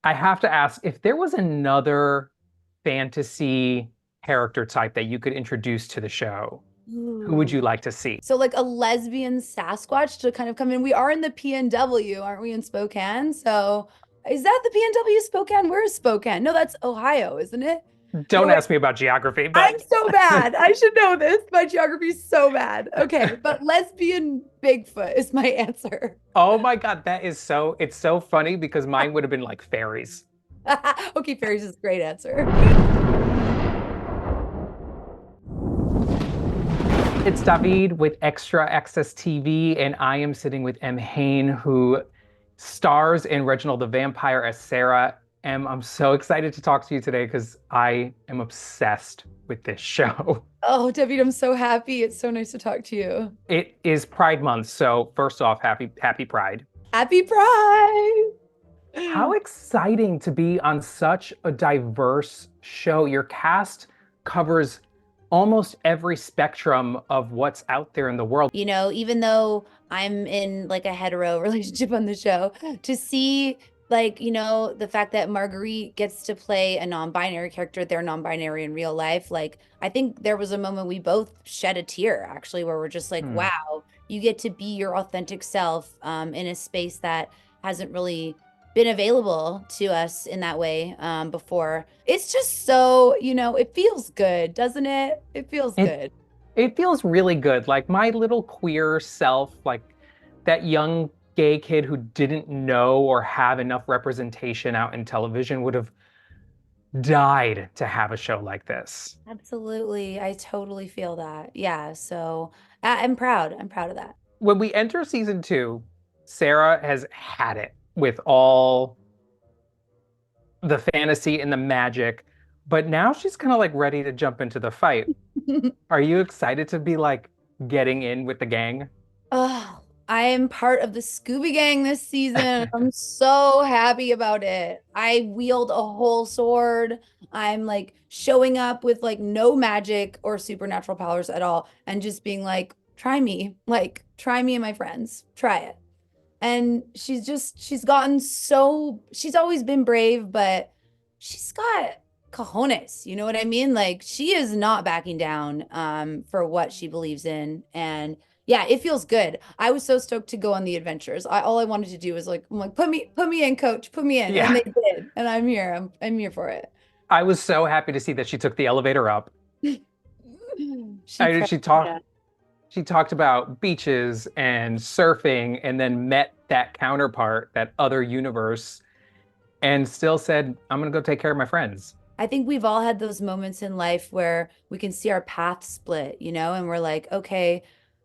I have to ask if there was another fantasy character type that you could introduce to the show, who would Ooh. you like to see? So like a lesbian Sasquatch to kind of come in. We are in the PNW, aren't we, in Spokane? So is that the PNW Spokane? Where is Spokane? No, that's Ohio, isn't it? No, Don't wait. ask me about geography, I'm but so bad. I should know this. My geography is so bad. Okay, but lesbian Bigfoot is my answer. oh my God, it's so funny because mine would have been like fairies. Okay, fairies is a great answer. It's David with Extra Access TV, and I am sitting with Em Haine, who stars in Reginald the Vampire as Sarah. Em, I'm so excited to talk to you today because I am obsessed with this show. Oh, David, I'm so happy. It's so nice to talk to you. It is Pride Month, so first off, happy Pride. Happy Pride. How exciting to be on such a diverse show. Your cast covers almost every spectrum of what's out there in the world. Even though I'm in like a hetero relationship on the show, to see like, the fact that Marguerite gets to play a non-binary character, they're non-binary in real life. Like, I think there was a moment we both shed a tear actually, where we're just like, Hmm. wow, you get to be your authentic self in a space that hasn't really been available to us in that way before. It's just so, it feels good, doesn't it? It feels It good. it feels really good. Like my little queer self, like that young gay kid who didn't know or have enough representation out in television would have died to have a show like this. Absolutely. I totally feel that. Yeah. So I'm proud. I'm proud of that. When we enter season two, Sarah has had it with all the fantasy and the magic, but now she's kind of like ready to jump into the fight. Are you excited to be like getting in with the gang? Oh, I am part of the Scooby Gang this season. I'm so happy about it. I wield a whole sword. I'm like showing up with like no magic or supernatural powers at all and just being like, try me. Like, try me and my friends. Try it. And she's gotten so, she's always been brave, but she's got cojones, you know what I mean? Like she is not backing down for what she believes in. And yeah, it feels good. I was so stoked to go on the adventures. All I wanted to do was like, I'm like, put me in, coach, put me in. And Yeah. they did. And I'm here. I'm here for it. I was so happy to see that she took the elevator up. She She crushed talked it. she talked about beaches and surfing and then met that counterpart, that other universe, and still said, I'm gonna go take care of my friends. I think we've all had those moments in life where we can see our path split, and we're like, okay,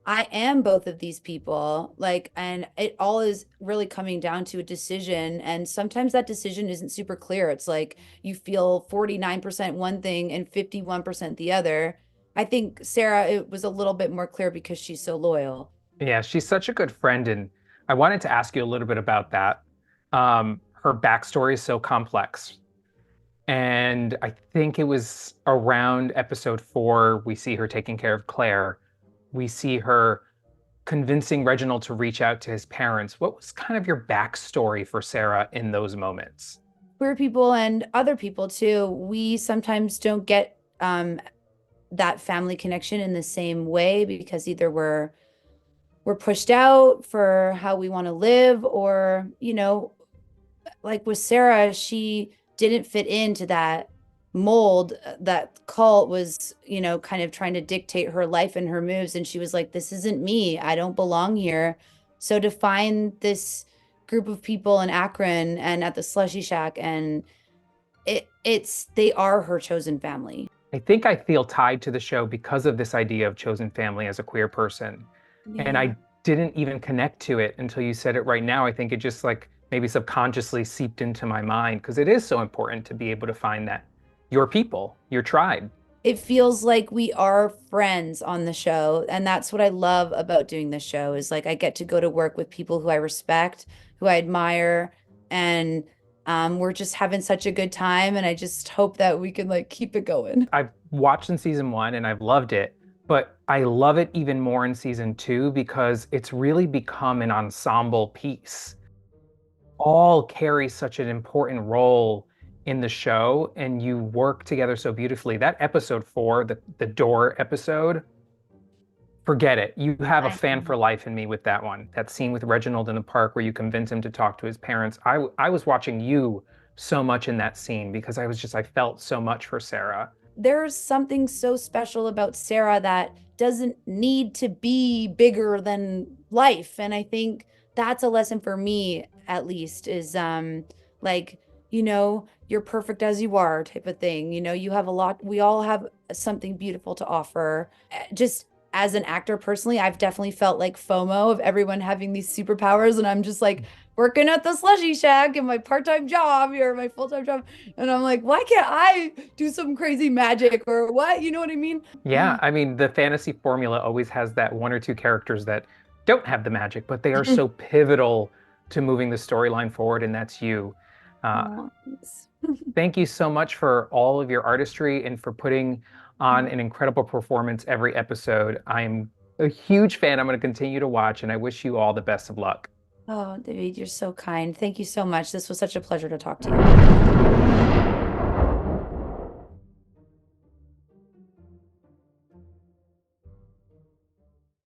I am both of these people. Like, and it all is really coming down to a decision. And sometimes that decision isn't super clear. It's like you feel 49% one thing and 51% the other. I think Sarah, it was a little bit more clear because she's so loyal. Yeah, she's such a good friend, and I wanted to ask you a little bit about that. Her backstory is so complex. And I think it was around episode 4, we see her taking care of Claire. We see her convincing Reginald to reach out to his parents. What was kind of your backstory for Sarah in those moments? Queer people and other people too, we sometimes don't get that family connection in the same way because either we're pushed out for how we want to live or like with Sarah, she didn't fit into that mold. That cult was, kind of trying to dictate her life and her moves. And she was like, this isn't me. I don't belong here. So to find this group of people in Akron and at the Slushy Shack, and they are her chosen family. I think I feel tied to the show because of this idea of chosen family as a queer person. And Yeah. I didn't even connect to it until you said it right now. I think it just like maybe subconsciously seeped into my mind because it is so important to be able to find that your people, your tribe. It feels like we are friends on the show, and that's what I love about doing this show is like I get to go to work with people who I respect, who I admire, and we're just having such a good time, and I just hope that we can like keep it going. I've watched in season 1 and I've loved it, but I love it even more in season 2 because it's really become an ensemble piece. all carry such an important role in the show, and you work together so beautifully. That episode 4, the door episode, forget it. You have a I fan know. for life in me with that one. That scene with Reginald in the park where you convince him to talk to his parents. I was watching you so much in that scene because I felt so much for Sarah. There's something so special about Sarah that doesn't need to be bigger than life. And I think that's a lesson for me, at least, is like, you're perfect as you are type of thing. You have a lot, we all have something beautiful to offer. Just as an actor personally, I've definitely felt like FOMO of everyone having these superpowers, and I'm just like working at the slushy shack in my part-time job or my full-time job. And I'm like, why can't I do some crazy magic or what? You know what I mean? Yeah, I mean, the fantasy formula always has that one or two characters that don't have the magic, but they are so pivotal to moving the storyline forward, and that's you. Uh, Oh, thanks. Thank you so much for all of your artistry and for putting on an incredible performance every episode. I'm a huge fan. I'm going to continue to watch, and I wish you all the best of luck. Oh, David, you're so kind. Thank you so much. This was such a pleasure to talk to you.